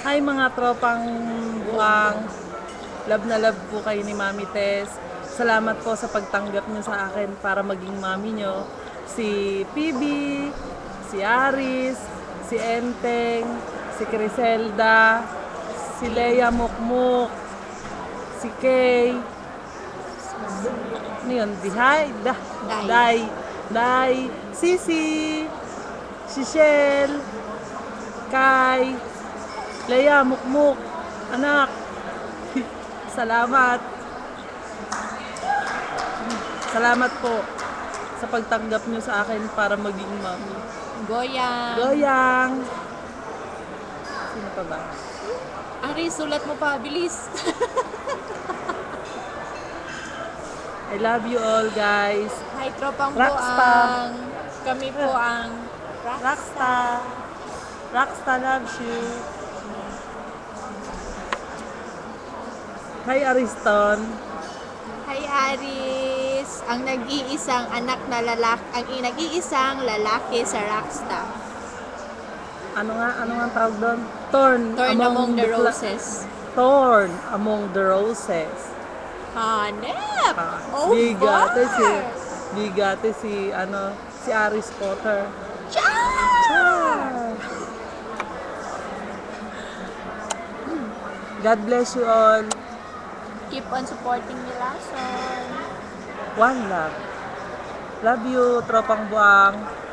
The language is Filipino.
Hi mga tropang buwang. Love na love po kayo ni Mami Tess. Salamat po sa pagtanggap niyo sa akin para maging mami niyo. Si PB, si Aris, si Enteng, si Criselda, si Leia Mukmuk, si Kay, ano yun? Dihay, Dai. Day, Day, Sisi, si Shell, Kai, Leia Mukmuk, anak. Salamat. Salamat po sa pagtanggap niyo sa akin para maging mami. Goyang. Goyang! Sino pa ba? Ari, sulat mo pa. Bilis. I love you all, guys. Hi, tropang Rockstar. buang. Kami po ang Rockstar. Rockstar loves you. Hi, Ariston. Hi, Aris. Ang nag-iisang anak na lalaki, nag-iisang lalaki sa Rockstar. Ano nga ang tawag doon? Torn Among the Roses. Torn among the roses. Hanep! Bigate si Over! si Aris Potter. Char! God bless you all. Keep on supporting Milason. One love. Love you, tropang buang.